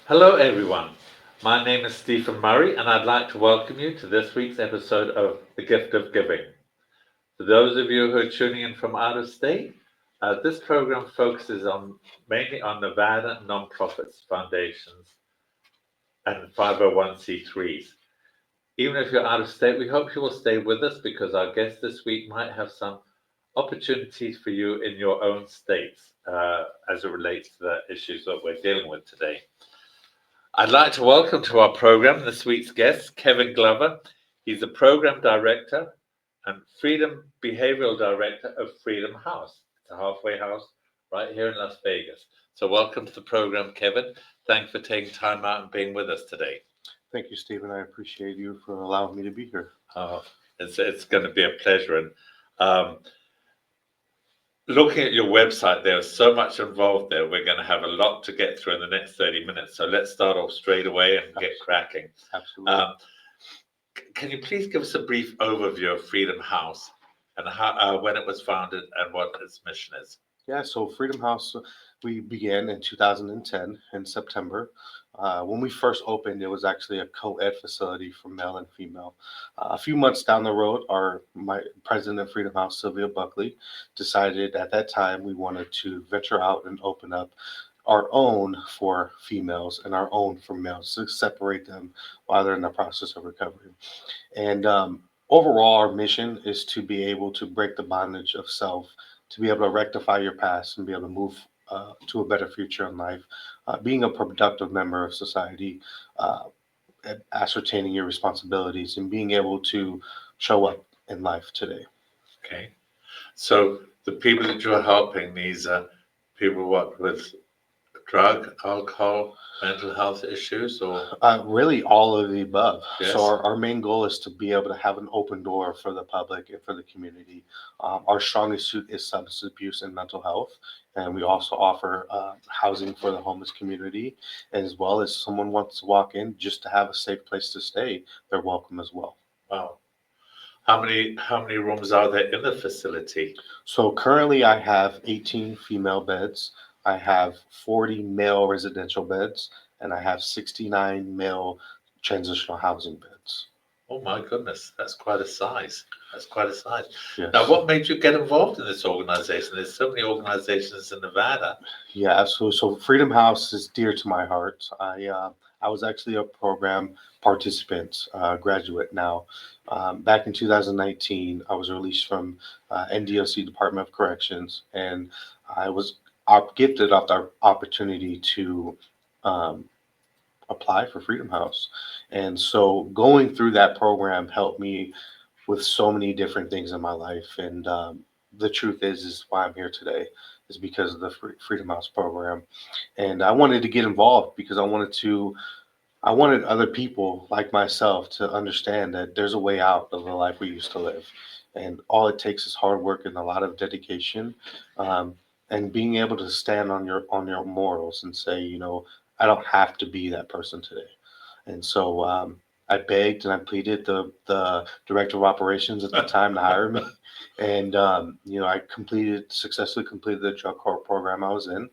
Hello, everyone. My name is Stephen Murray, and I'd like to welcome you to this week's episode of The Gift of Giving. For those of you who are tuning in from out of state, this program focuses mainly on Nevada nonprofits, foundations, and 501c3s. Even if you're out of state, we hope you will stay with us because our guest this week might have some opportunities for you in your own states as it relates to the issues that we're dealing with today. I'd like to welcome to our program this week's guest, Kevin Glover. He's the program director and Freedom Behavioral Director of Freedom House. It's a halfway house right here in Las Vegas. So welcome to the program, Kevin. Thanks for taking time out and being with us today. Thank you, Stephen. I appreciate you for allowing me to be here. Oh, it's going to be a pleasure. And looking at your website, there's so much involved there. We're going to have a lot to get through in the next 30 minutes. So let's start off straight away and get cracking. Absolutely. Can you please give us a brief overview of Freedom House and how, when it was founded and what its mission is? Yeah, so Freedom House, we began in 2010 in September. When we first opened, it was actually a co-ed facility for male and female. A few months down the road, my president of Freedom House, Sylvia Buckley, decided at that time we wanted to venture out and open up our own for females and our own for males to separate them while they're in the process of recovery. And overall, our mission is to be able to break the bondage of self, to be able to rectify your past and be able to move to a better future in life, being a productive member of society, uh, ascertaining your responsibilities, and being able to show up in life today. Okay. So the people that you're helping, these people what with drug, alcohol, mental health issues, or Really, all of the above. yes? So, our main goal is to be able to have an open door for the public and for the community. Our strongest suit is substance abuse and mental health. And we also offer housing for the homeless community, as well as someone wants to walk in just to have a safe place to stay, they're welcome as well. Wow. How many rooms are there in the facility? So currently, I have 18 female beds, I have 40 male residential beds, and I have 69 male transitional housing beds. Oh my goodness, that's quite a size. That's quite a size. Yes. Now, what made you get involved in this organization? There's so many organizations in Nevada. Yeah, absolutely. So Freedom House is dear to my heart. I was actually a program participant, graduate now. Back in 2019, I was released from NDOC Department of Corrections, and I was gifted the opportunity to um, apply for Freedom House. And so going through that program helped me with so many different things in my life. And the truth is why I'm here today is because of the Freedom House program. And I wanted to get involved because I wanted other people like myself to understand that there's a way out of the life we used to live. And all it takes is hard work and a lot of dedication, um, and being able to stand on your morals and say, I don't have to be that person today. And so I begged and I pleaded the director of operations at the time to hire me. And I successfully completed the drug court program I was in,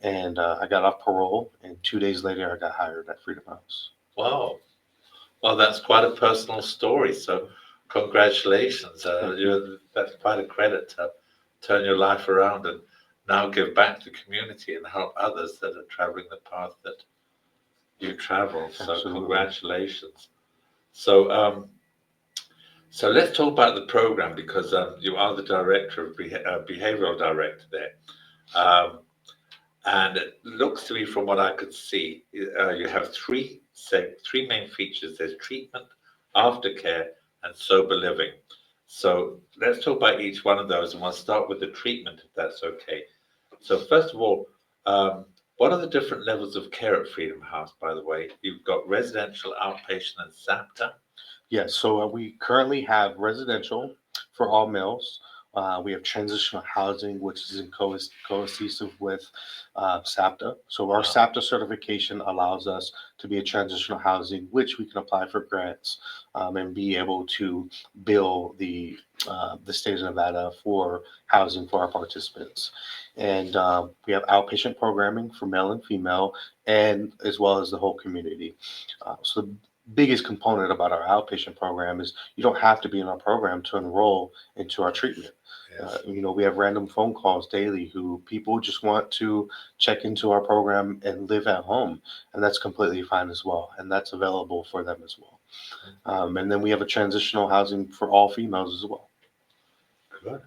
and I got off parole. And 2 days later, I got hired at Freedom House. Wow. Well, that's quite a personal story. So, congratulations. That's quite a credit to turn your life around and now give back to the community and help others that are traveling the path that you travel. So, Absolutely. congratulations. So, so let's talk about the program because you are the director of behavioral director there. Um, and it looks to me, from what I could see, you have three main features. There's treatment, aftercare, and sober living. So let's talk about each one of those, and we'll start with the treatment, if that's okay. So first of all, what are the different levels of care at Freedom House? By the way, you've got residential, outpatient, and SAPTA. Yes, so we currently have residential for all males. We have transitional housing, which is in cohesive with SAPTA. So our Wow. SAPTA certification allows us to be a transitional housing, which we can apply for grants and be able to bill the the state of Nevada for housing for our participants. And we have outpatient programming for male and female, and as well as the whole community. So the biggest component about our outpatient program is you don't have to be in our program to enroll into our treatment. Yes. We have random phone calls daily who people just want to check into our program and live at home, and that's completely fine as well, and that's available for them as well. And then we have a transitional housing for all females as well. Good.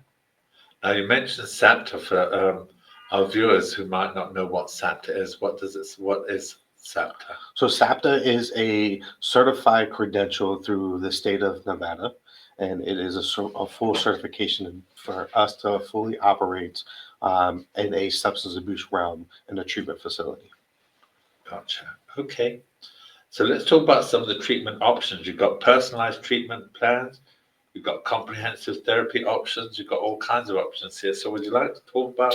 Now you mentioned SAPTA for our viewers who might not know what SAPTA is. What is SAPTA? So SAPTA is a certified credential through the state of Nevada, and it is a full certification for us to fully operate in a substance abuse realm in a treatment facility. Gotcha. Okay. So let's talk about some of the treatment options. You've got personalized treatment plans. You've got comprehensive therapy options. You've got all kinds of options here. So would you like to talk about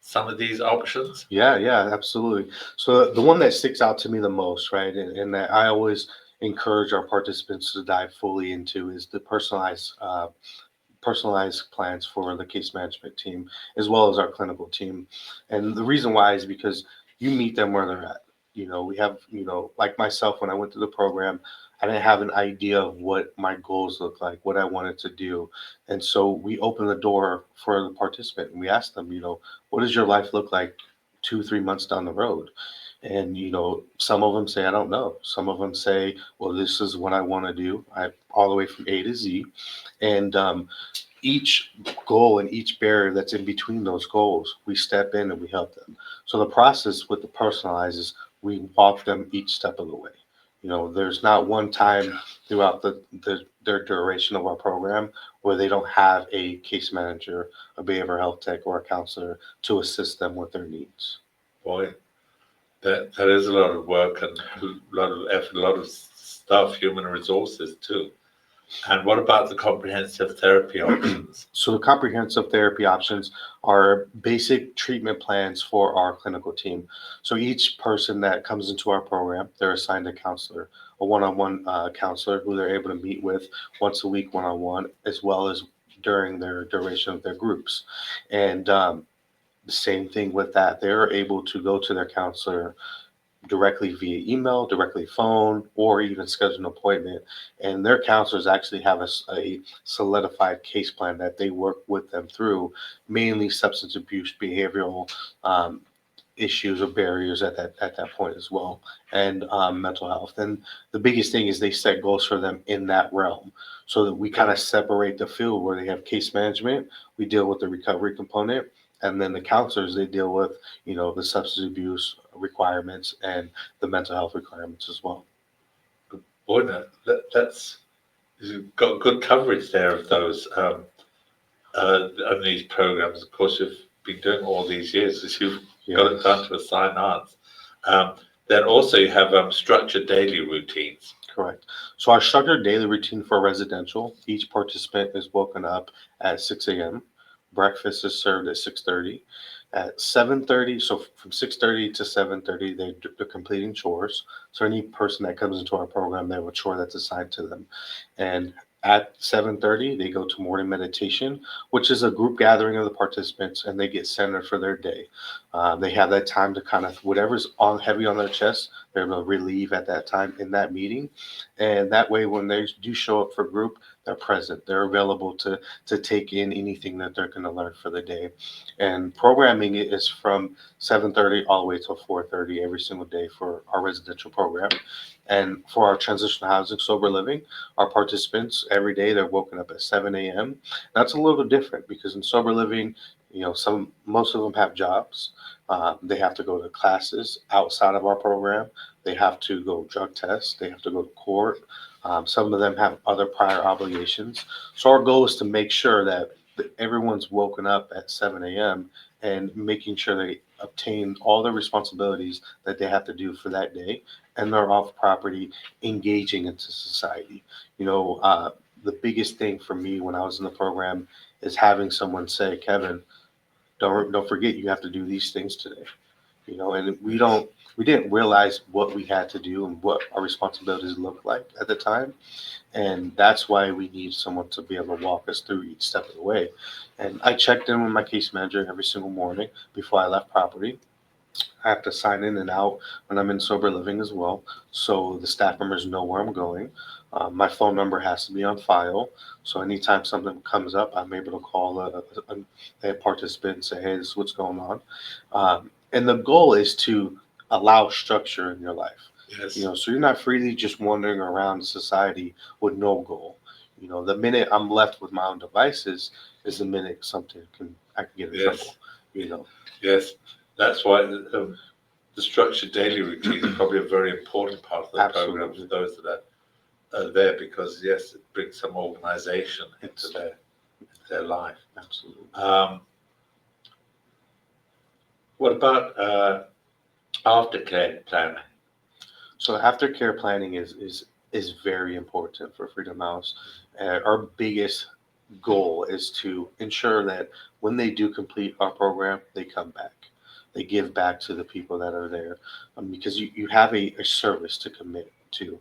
some of these options? Yeah, absolutely. So the one that sticks out to me the most, right, and that I always encourage our participants to dive fully into is the personalized plans for the case management team as well as our clinical team. And the reason why is because you meet them where they're at. We have, like myself, when I went through the program, I didn't have an idea of what my goals look like, what I wanted to do. And so we opened the door for the participant and we asked them, what does your life look like 2, 3 months down the road? And some of them say, I don't know. Some of them say, well, this is what I want to do. I all the way from A to Z. And each goal and each barrier that's in between those goals, we step in and we help them. So the process with the personalized is we walk them each step of the way. There's not one time throughout their duration of our program where they don't have a case manager, a behavioral health tech, or a counselor to assist them with their needs. Boy, that is a lot of work and a lot of effort, a lot of stuff, human resources too. And what about the comprehensive therapy options? So the comprehensive therapy options are basic treatment plans for our clinical team. So each person that comes into our program, they're assigned a counselor, a one-on-one counselor who they're able to meet with once a week, one-on-one, as well as during their duration of their groups. And the same thing with that, they're able to go to their counselor directly via email, directly phone, or even schedule an appointment. And their counselors actually have a solidified case plan that they work with them through, mainly substance abuse, behavioral issues or barriers at that point as well, and mental health. And the biggest thing is they set goals for them in that realm, so that we kind of separate the field where they have case management. We deal with the recovery component, and then the counselors, they deal with the substance abuse requirements and the mental health requirements as well. Boy, that's you've got good coverage there of those on these programs. Of course, you've been doing all these years as you've got it down to a science. Then also you have structured daily routines. Correct. So our structured daily routine for residential, each participant is woken up at 6 a.m. Breakfast is served at 6:30. At 7:30, so from 6:30 to 7:30, they're completing chores. So any person that comes into our program, they have a chore that's assigned to them. And at 7:30, they go to morning meditation, which is a group gathering of the participants, and they get centered for their day. They have that time to kind of whatever's on heavy on their chest, they're able to relieve at that time in that meeting. And that way, when they do show up for group, they're present. They're available to take in anything that they're going to learn for the day. And programming is from 7:30 all the way till 4:30 every single day for our residential program. And for our transitional housing sober living, our participants every day they're woken up at 7 a.m. That's a little different because in sober living, most of them have jobs. They have to go to classes outside of our program. They have to go drug tests. They have to go to court. Some of them have other prior obligations. So our goal is to make sure that everyone's woken up at 7 a.m. and making sure they obtain all the responsibilities that they have to do for that day, and they're off property, engaging into society. The biggest thing for me when I was in the program is having someone say, Kevin, don't forget you have to do these things today. And we didn't realize what we had to do and what our responsibilities looked like at the time. And that's why we need someone to be able to walk us through each step of the way. And I checked in with my case manager every single morning before I left property. I have to sign in and out when I'm in sober living as well, so the staff members know where I'm going. My phone number has to be on file, so anytime something comes up, I'm able to call a participant and say, "Hey, this is what's going on." And the goal is to allow structure in your life. Yes. So you're not freely just wandering around society with no goal. The minute I'm left with my own devices is the minute something I can get in Yes. trouble. You know. Yes. That's why the structured daily routine is probably a very important part of the program for those that are there, because yes, it brings some organization into their life. Absolutely. What about aftercare planning? So aftercare planning is very important for Freedom House. Our biggest goal is to ensure that when they do complete our program, they come back. They give back to the people that are there, because you have a service to commit to,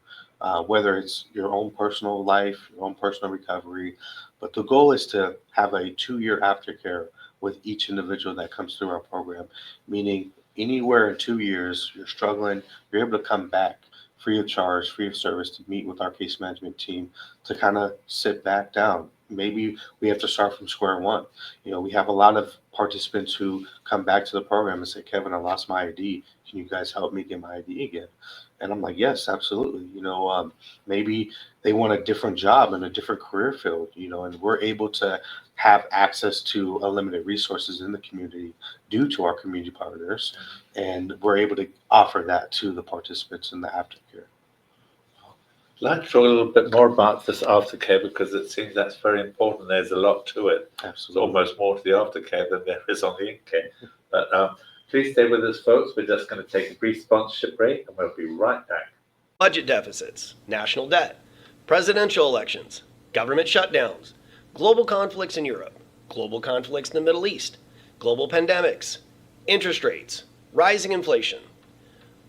whether it's your own personal life, your own personal recovery. But the goal is to have a 2-year aftercare with each individual that comes through our program, meaning anywhere in 2 years you're struggling, you're able to come back free of charge, free of service, to meet with our case management team to kind of sit back down. Maybe we have to start from square one. We have a lot of participants who come back to the program and say, "Kevin, I lost my ID. Can you guys help me get my ID again?" And I'm like, "Yes, absolutely." Maybe they want a different job in a different career field, and we're able to have access to unlimited resources in the community due to our community partners, and we're able to offer that to the participants in the aftercare. I'd like to talk a little bit more about this aftercare, because it seems that's very important. There's a lot to it. Absolutely. It's almost more to the aftercare than there is on the in-care. But please stay with us, folks. We're just going to take a brief sponsorship break, and we'll be right back. Budget deficits, national debt, presidential elections, government shutdowns, global conflicts in Europe, global conflicts in the Middle East, global pandemics, interest rates, rising inflation.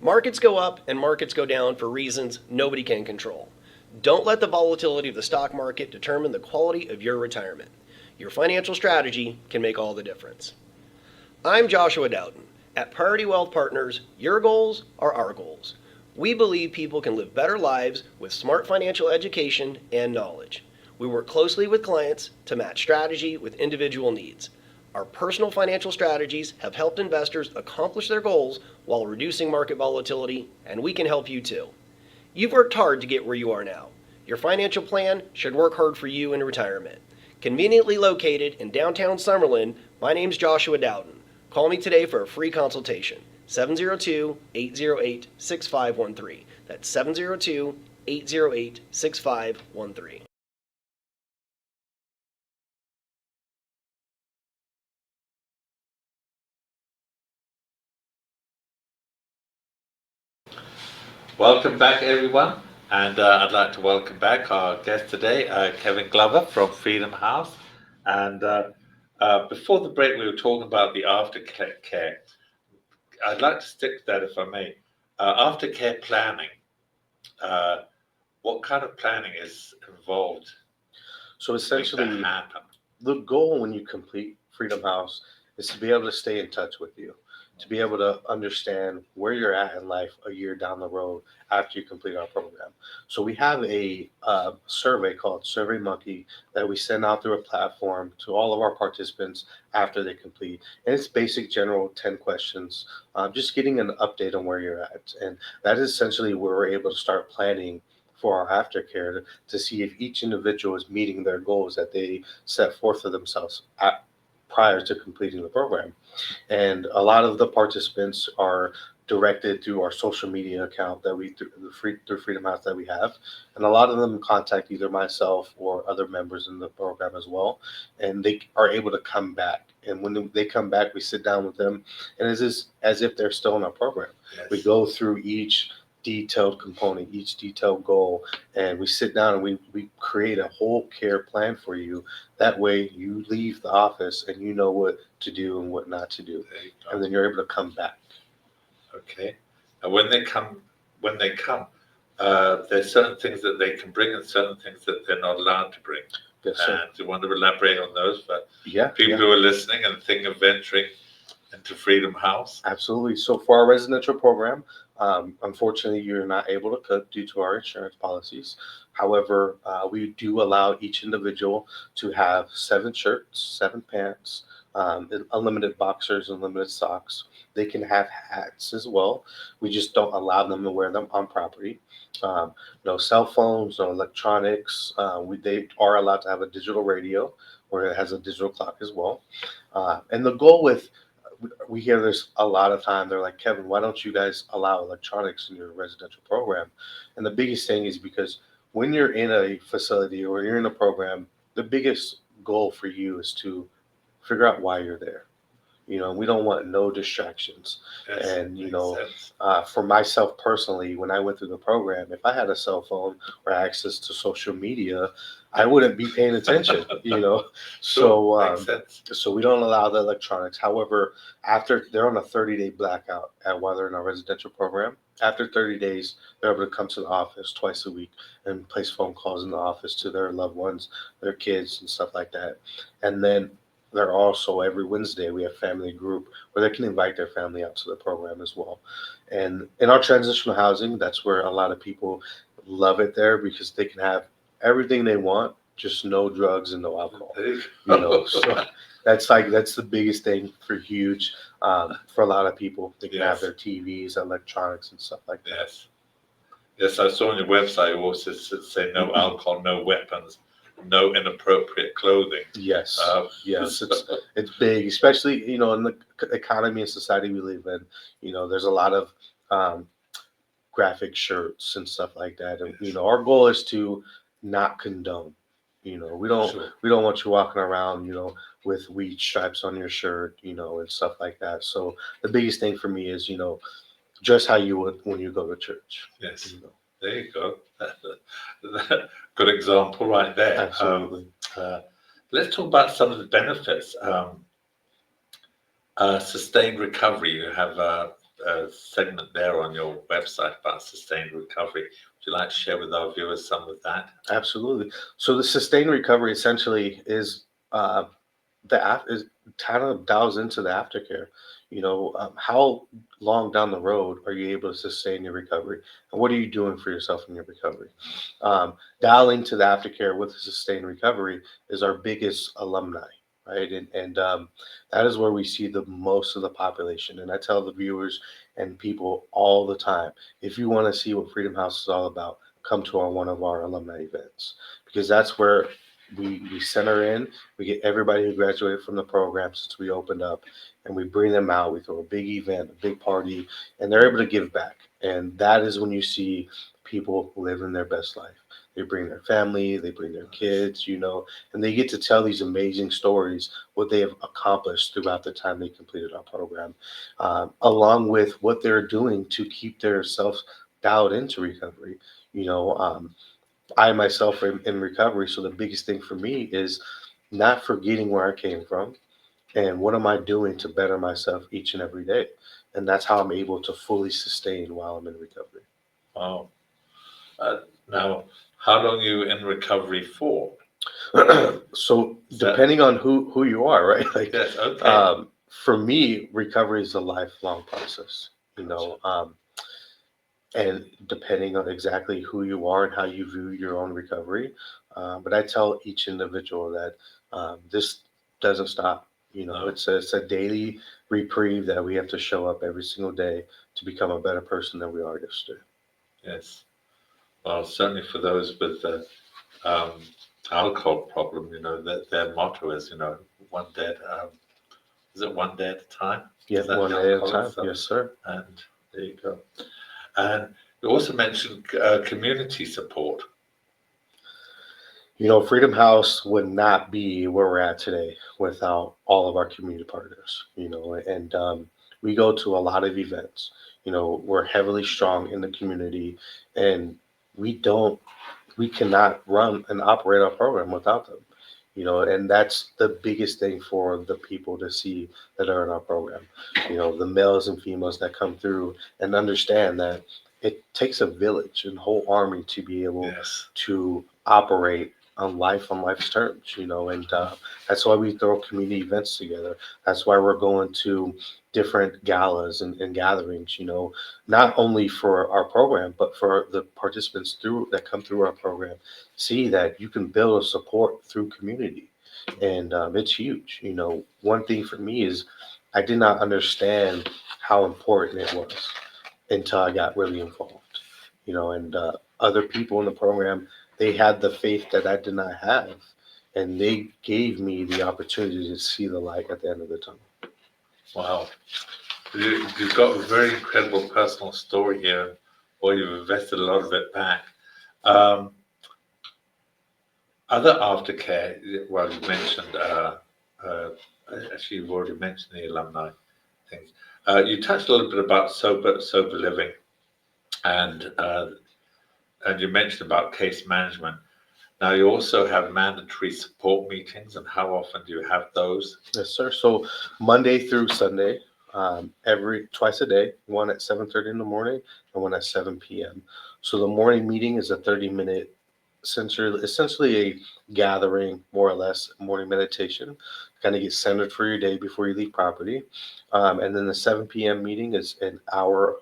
Markets go up and markets go down for reasons nobody can control. Don't let the volatility of the stock market determine the quality of your retirement. Your financial strategy can make all the difference. I'm Joshua Dowden. At Priority Wealth Partners, your goals are our goals. We believe people can live better lives with smart financial education and knowledge. We work closely with clients to match strategy with individual needs. Our personal financial strategies have helped investors accomplish their goals while reducing market volatility, and we can help you too. You've worked hard to get where you are now. Your financial plan should work hard for you in retirement. Conveniently located in downtown Summerlin, my name's Joshua Dowden. Call me today for a free consultation. 702-808-6513. That's 702-808-6513. Welcome back, everyone. And I'd like to welcome back our guest today, Kevin Glover from Freedom House. And before the break, we were talking about the aftercare. I'd like to stick to that, if I may. Aftercare planning. What kind of planning is involved So to make essentially, that happen? the goal when you complete Freedom House is to be able to stay in touch with you, to be able to understand where you're at in life a year down the road after you complete our program. So we have a survey called Survey Monkey that we send out through a platform to all of our participants after they complete. And it's basic, general 10 questions, just getting an update on where you're at. And that is essentially where we're able to start planning for our aftercare to see if each individual is meeting their goals that they set forth for themselves prior to completing the program. And a lot of the participants are directed through our social media account that we through Freedom House that we have, and a lot of them contact either myself or other members in the program as well, and they are able to come back. And when they come back, we sit down with them, and it's as if they're still in our program. Yes. We go through each detailed component, each detailed goal, and we sit down and we create a whole care plan for you. That way you leave the office and you know what to do and what not to do. There you go. And then you're able to come back. Okay. And when they come, there's certain things that they can bring and certain things that they're not allowed to bring. Yes, sir. And do you want to elaborate on those for Yeah, people yeah. who are listening and think of venturing into Freedom House? Absolutely. So for our residential program, unfortunately, you're not able to cook due to our insurance policies. However, we do allow each individual to have 7 shirts, 7 pants, unlimited boxers, unlimited socks. They can have hats as well. We just don't allow them to wear them on property. No cell phones, no electronics. They are allowed to have a digital radio where it has a digital clock as well. And the goal with we hear this a lot of time. They're like, Kevin, why don't you guys allow electronics in your residential program? And the biggest thing is because when you're in a facility or you're in a program, the biggest goal for you is to figure out why you're there. We don't want no distractions. Yes, And, makes sense. for myself personally, when I went through the program, if I had a cell phone or access to social media, I wouldn't be paying attention. So, Makes sense. so we don't allow the electronics. However, after they're on a 30-day blackout while they're in our residential program, after 30 days, they're able to come to the office twice a week and place phone calls in the office to their loved ones, their kids, and stuff like that. And then they're also every Wednesday we have family group where they can invite their family out to the program as well. And in our transitional housing, that's where a lot of people love it there because they can have everything they want, just no drugs and no alcohol. There you So that's the biggest thing for huge for a lot of people. They can have Yes. their TVs, electronics, and stuff like that. Yes. Yes, I saw on your website you also say no alcohol, no weapons, no inappropriate clothing. Yes, yes, So- it's big, especially in the economy and society we live in. There's a lot of um, graphic shirts and stuff like that, and Yes. our goal is to not condone. We don't Sure. we don't want you walking around, with weed stripes on your shirt, and stuff like that. So the biggest thing for me is, just how you would when you go to church. Yes. You know. There you go. Good example right there. Absolutely. Let's talk about some of the benefits. Sustained recovery. You have a segment there on your website about sustained recovery. Would you like to share with our viewers some of that? Absolutely. So the sustained recovery essentially is is kind of dials into the aftercare. How long down the road are you able to sustain your recovery, and what are you doing for yourself in your recovery? Dialing to the aftercare with the sustained recovery is our biggest alumni, right? And that is where we see the most of the population. And I tell the viewers and people all the time, if you want to see what Freedom House is all about, come to one of our alumni events because that's where we center in. We get everybody who graduated from the program since we opened up, and we bring them out. We throw a big event, a big party, and they're able to give back. And that is when you see people living their best life. They bring their family, they bring their kids, and they get to tell these amazing stories, what they have accomplished throughout the time they completed our program, along with what they're doing to keep themselves dialed into recovery. You know, I myself am in recovery, so the biggest thing for me is not forgetting where I came from and what am I doing to better myself each and every day. And that's how I'm able to fully sustain while I'm in recovery. Wow. Now, how long are you in recovery for? So Is that- depending on who you are, right? Like Yes, okay. for me, recovery is a lifelong process. And depending on exactly who you are and how you view your own recovery. But I tell each individual that this doesn't stop. No. It's a daily reprieve that we have to show up every single day to become a better person than we are yesterday. Yes. Well, certainly for those with the alcohol problem, that their motto is, one day is it one day at a time? Yeah, Is that one the day at a alcoholics? time. Yes, sir. And there you go. And you also mentioned community support. Freedom House would not be where we're at today without all of our community partners, and we go to a lot of events. We're heavily strong in the community, and we cannot run and operate our program without them. And that's the biggest thing for the people to see that are in our program. The males and females that come through and understand that it takes a village and whole army to be able Yes. to operate on life's terms, and that's why we throw community events together. That's why we're going to different galas and gatherings, not only for our program, but for the participants that come through our program, see that you can build a support through community. And it's huge. One thing for me is I did not understand how important it was until I got really involved, and other people in the program, they had the faith that I did not have. And they gave me the opportunity to see the light at the end of the tunnel. Wow. You've got a very incredible personal story here, or you've invested a lot of it back. Um, Other aftercare, well, you mentioned, actually, you've already mentioned the alumni things. You touched a little bit about sober living, and you mentioned about case management. Now, you also have mandatory support meetings, and how often do you have those? Yes, sir. So Monday through Sunday, twice a day, one at 7:30 in the morning and one at 7 p.m. So the morning meeting is a 30-minute, essentially a gathering, more or less, morning meditation, kind of get centered for your day before you leave property. And then the 7 p.m. meeting is an hour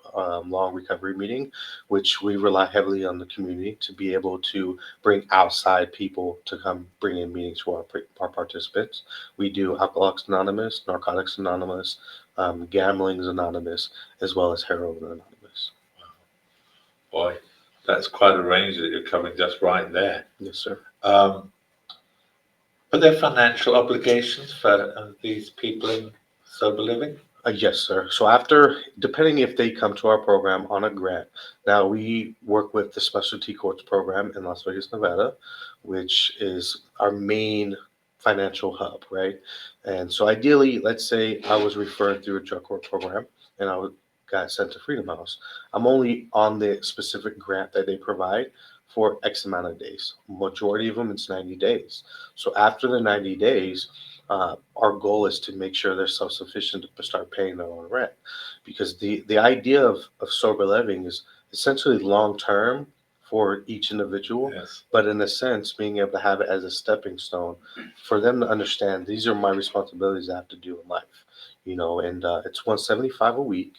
long recovery meeting, which we rely heavily on the community to be able to bring outside people to come bring in meetings for our participants. We do Alcoholics Anonymous, Narcotics Anonymous, Gambling's Anonymous, as well as Heroin Anonymous. Boy, that's quite a range that you're covering just right there. Yes, sir. Are there financial obligations for these people in sober living? Yes, sir. So after, depending if they come to our program on a grant, now we work with the Specialty Courts program in Las Vegas, Nevada, which is our main financial hub, right? And so ideally, let's say I was referred through a drug court program and got sent to Freedom House. I'm only on the specific grant that they provide for X amount of days. Majority of them, it's 90 days. So after the 90 days, our goal is to make sure they're self-sufficient to start paying their own rent, because the idea of sober living is essentially long-term for each individual, Yes. but in a sense being able to have it as a stepping stone for them to understand these are my responsibilities I have to do in life, and it's 175 a week.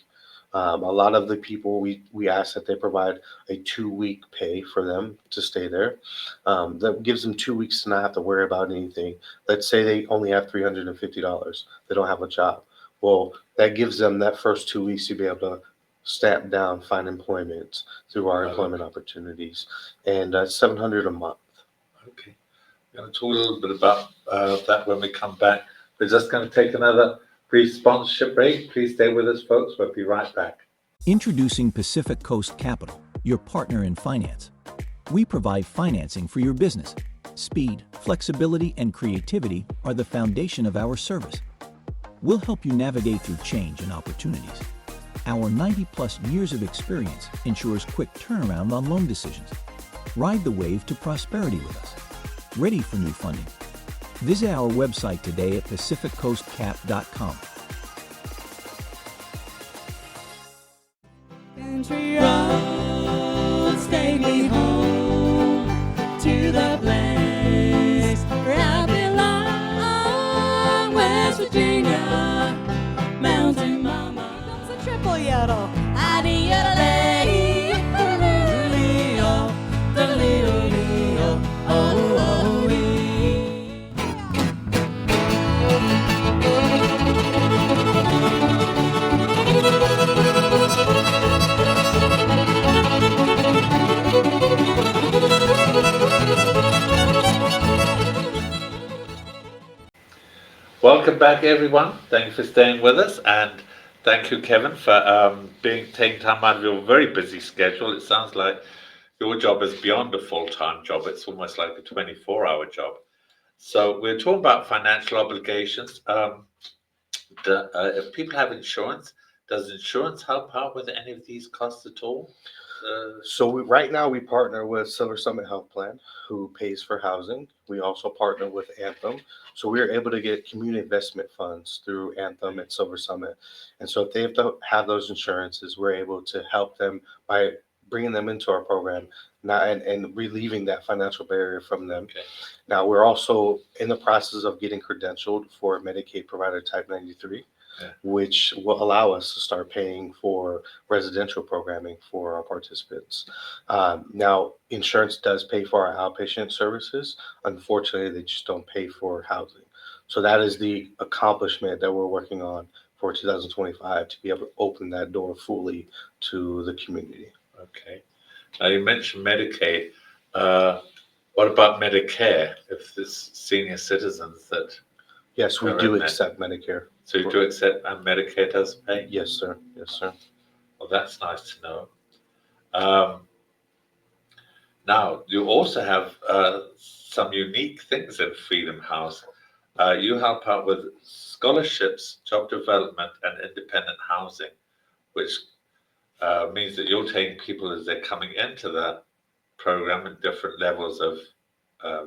A lot of the people we ask that they provide a 2-week pay for them to stay there. That gives them 2 weeks to not have to worry about anything. Let's say they only have $350. They don't have a job. Well, that gives them that first 2 weeks to be able to stamp down, find employment through our employment opportunities, and $700 a month. Okay. We're going to talk a little bit about that when we come back. We're just going to take another brief sponsorship break. Please stay with us, folks. We'll be right back. Introducing Pacific Coast Capital, your partner in finance. We provide financing for your business. Speed, flexibility, and creativity are the foundation of our service. We'll help you navigate through change and opportunities. Our 90-plus years of experience ensures quick turnaround on loan decisions. Ride the wave to prosperity with us. Ready for new funding? Visit our website today at pacificcoastcap.com. Country roads take me home to the place where I belong, West Virginia, Mountain Mama. Comes a triple yodel. Adi-yodelay, the-loo-leo, the-leo-leo, oh-oh-wee. Welcome back, everyone. Thank you for staying with us, and thank you, Kevin, for taking time out of your very busy schedule. It sounds like your job is beyond a full-time job. It's almost like a 24-hour job. So we're talking about financial obligations. If people have insurance, does insurance help out with any of these costs at all? Right now we partner with Silver Summit Health Plan, who pays for housing. We also partner with Anthem, so we are able to get community investment funds through Anthem and Silver Summit. And so if they have to have those insurances, we're able to help them by bringing them into our program, not and relieving that financial barrier from them. Okay. Now we're also in the process of getting credentialed for Medicaid provider type 93. Yeah. Which will allow us to start paying for residential programming for our participants. Now, insurance does pay for our outpatient services. Unfortunately, they just don't pay for housing. So that is the accomplishment that we're working on for 2025 to be able to open that door fully to the community. Okay. Now you mentioned Medicaid. What about Medicare? If there's senior citizens that Yes, we are do in accept Medicare. so you do accept and Medicare does pay? Yes, sir. Yes, sir. Well, that's nice to know. Now you also have some unique things in Freedom House. You help out with scholarships, job development, and independent housing, which means that you're taking people as they're coming into the program at different levels of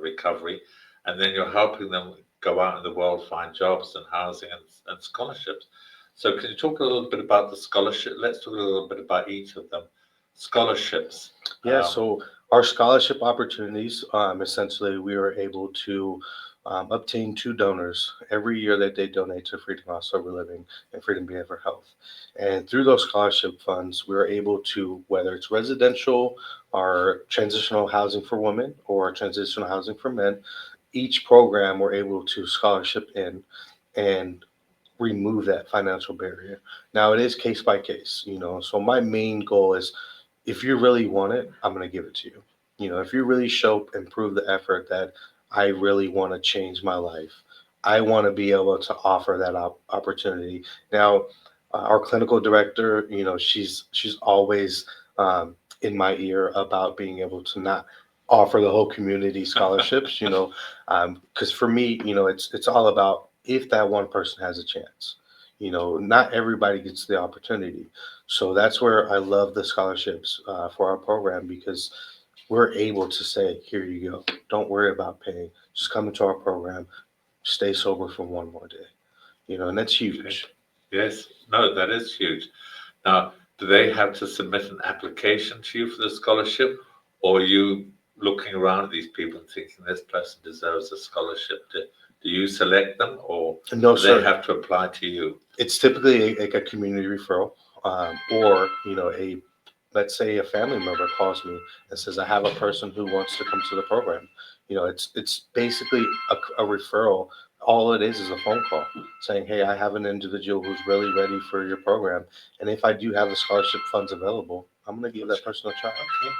recovery, and then you're helping them go out in the world, find jobs and housing and scholarships. So can you talk a little bit about the scholarship? Let's talk a little bit about each of them. Scholarships. Yeah, so our scholarship opportunities, essentially, we were able to obtain 2 donors every year that they donate to Freedom House Sober Living and Freedom Behavioral Health. And through those scholarship funds, we were able to, whether it's residential or transitional housing for women or transitional housing for men, each program we're able to scholarship in and remove that financial barrier. Now, it is case by case, so my main goal is if you really want it, I'm going to give it to you. If you really show and prove the effort that I really want to change my life, I want to be able to offer that opportunity. Now, our clinical director, she's always in my ear about being able to not offer the whole community scholarships, because for me, it's all about if that one person has a chance. Not everybody gets the opportunity. So that's where I love the scholarships for our program because we're able to say, here you go. Don't worry about paying. Just come into our program, stay sober for one more day. And that's huge. Yes, no, that is huge. Now, do they have to submit an application to you for the scholarship, or are you looking around at these people and thinking this person deserves a scholarship? Do you select them, or No, do sir. they have to apply to you? It's typically like a community referral, or let's say a family member calls me and says, I have a person who wants to come to the program. It's basically a referral. All it is a phone call saying, hey, I have an individual who's really ready for your program. And if I do have the scholarship funds available, I'm going to give that person a try. Okay,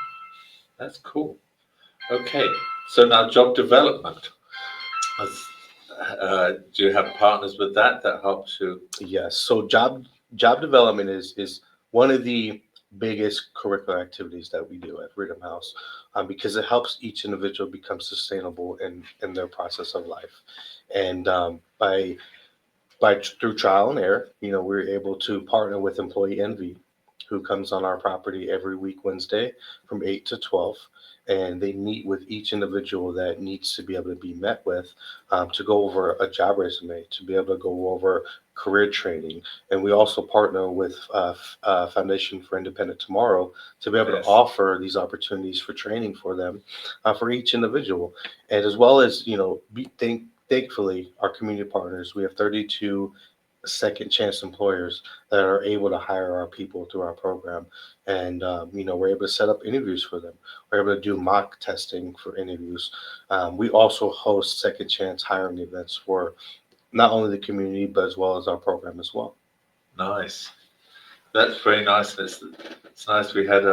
that's cool. Okay, so now job development. Do you have partners with that helps you? Yes. So job development is one of the biggest curricular activities that we do at Freedom House, because it helps each individual become sustainable in their process of life, and through trial and error, we're able to partner with Employee Envy, who comes on our property every week Wednesday from 8 to 12. And they meet with each individual that needs to be able to be met with, to go over a job resume, to be able to go over career training. And we also partner with Foundation for Independent Tomorrow to be able Yes. to offer these opportunities for training for them, for each individual. And as well as, thankfully, our community partners, we have 32 second chance employers that are able to hire our people through our program. And, we're able to set up interviews for them. We're able to do mock testing for interviews. We also host second chance hiring events for not only the community, but as well as our program as well. Nice. That's very nice. It's nice. We had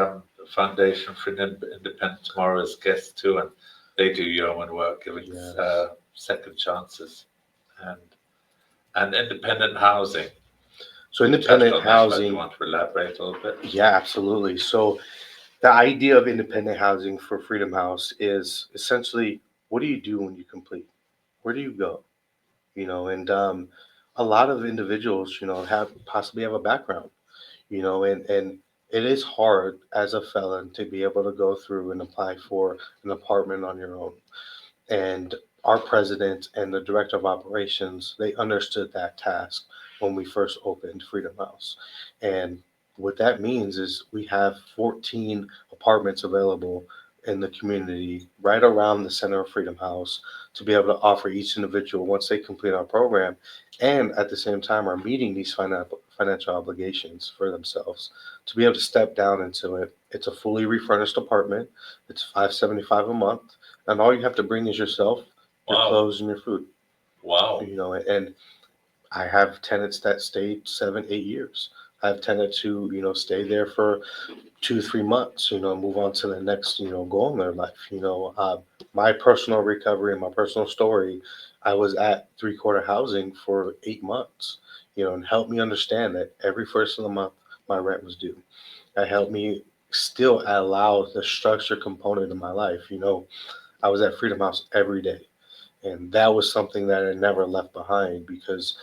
Foundation for Independent Tomorrow as guests too, and they do yeoman work, giving Yes. second chances and independent housing. So You independent touched on that, but housing. you want to elaborate a little bit? Yeah, absolutely. So the idea of independent housing for Freedom House is essentially, what do you do when you complete? Where do you go? And a lot of individuals, have possibly have a background, and it is hard as a felon to be able to go through and apply for an apartment on your own. And our president and the director of operations, they understood that task when we first opened Freedom House. And what that means is we have 14 apartments available in the community right around the center of Freedom House to be able to offer each individual once they complete our program, and at the same time are meeting these financial obligations for themselves to be able to step down into it. It's a fully refurnished apartment. It's $575 a month, and all you have to bring is yourself, your Wow. clothes, and your food. Wow. And I have tenants that stay 7, 8 years. I have tenants who stay there for 2, 3 months. Move on to the next goal in their life. My personal recovery and my personal story. I was at 3-quarter housing for 8 months. And helped me understand that every first of the month my rent was due. That helped me still allow the structure component of my life. I was at Freedom House every day. And that was something that I never left behind because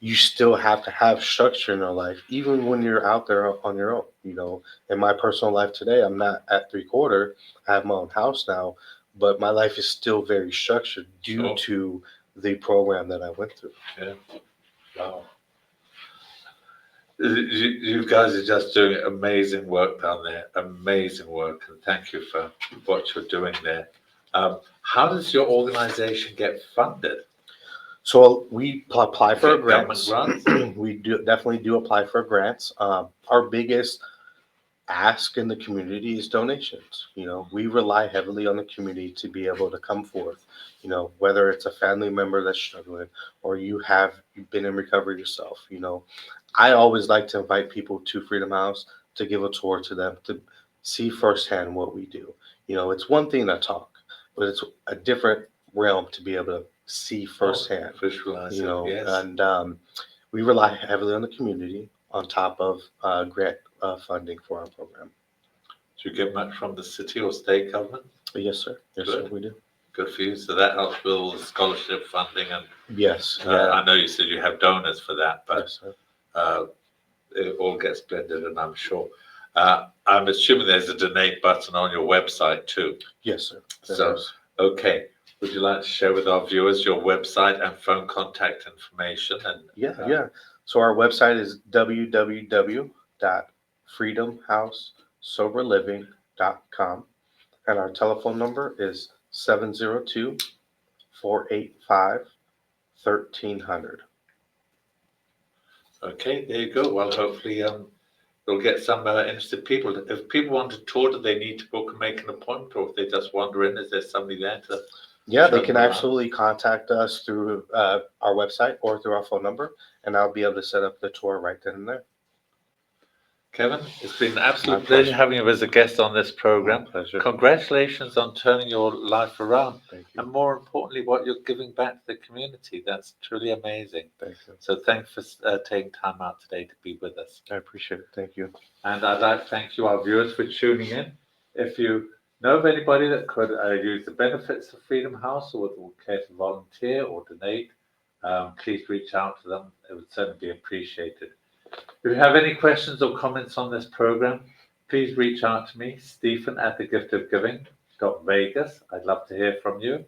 you still have to have structure in your life, even when you're out there on your own. In my personal life today, I'm not at 3-quarter. I have my own house now, but my life is still very structured due Sure. to the program that I went through. Yeah. Wow. You guys are just doing amazing work down there. Amazing work. And thank you for what you're doing there. How does your organization get funded? So we apply for Get grants. government We definitely do apply for grants. Our biggest ask in the community is donations. We rely heavily on the community to be able to come forth. Whether it's a family member that's struggling or you've been in recovery yourself. I always like to invite people to Freedom House to give a tour to them to see firsthand what we do. It's one thing to talk, but it's a different realm to be able to see firsthand. Visualize it, yes. And we rely heavily on the community on top of grant funding for our program. Do you get much from the city or state government? Yes, sir. Yes, sir, Good. we do. Good for you. So that helps with all the scholarship funding, and Yes. I know you said you have donors for that, but Yes, sir. it all gets blended, and I'm sure. I'm assuming there's a donate button on your website too. Yes, sir. So, okay. Would you like to share with our viewers your website and phone contact information? And Yeah. So our website is www.freedomhousesoberliving.com, and our telephone number is 702-485-1300. Okay, there you go. Well, hopefully, you'll get some interested people. If people want to tour, do they need to book and make an appointment, or if they just wander in, is there somebody there to? Yeah, they Show can them around. absolutely contact us through our website or through our phone number, and I'll be able to set up the tour right then and there. Kevin, it's been an absolute My pleasure pleasure. having you as a guest on this program. My pleasure. Congratulations on turning your life around, Thank you. and more importantly, what you're giving back to the community. That's truly amazing. Thank you. So thanks for taking time out today to be with us. I appreciate it. Thank you. And I'd like to thank you, our viewers, for tuning in. If you know of anybody that could use the benefits of Freedom House or would care to volunteer or donate, please reach out to them. It would certainly be appreciated. If you have any questions or comments on this program, please reach out to me, Stephen at thegiftofgiving.vegas. I'd love to hear from you.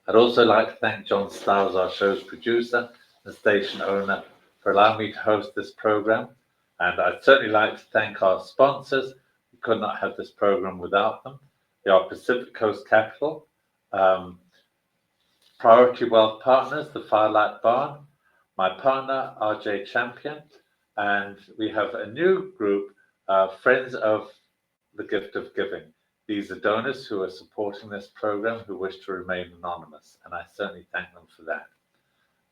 I'd also like to thank John Stiles, our show's producer and station owner, for allowing me to host this program. And I'd certainly like to thank our sponsors. We could not have this program without them. They are Pacific Coast Capital, Priority Wealth Partners, the Firelight Barn, my partner, RJ Champion, and we have a new group, Friends of the Gift of Giving. These are donors who are supporting this program who wish to remain anonymous, and I certainly thank them for that.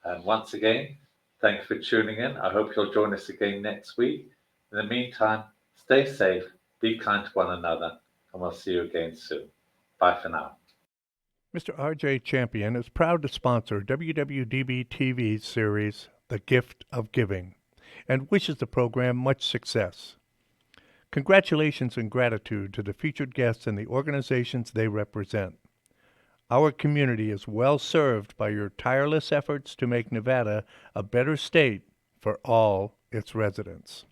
And once again, thank you for tuning in. I hope you'll join us again next week. In the meantime, stay safe, be kind to one another, and we'll see you again soon. Bye for now. Mr. R.J. Champion is proud to sponsor WWDB.TV's series, The Gift of Giving, and wishes the program much success. Congratulations and gratitude to the featured guests and the organizations they represent. Our community is well served by your tireless efforts to make Nevada a better state for all its residents.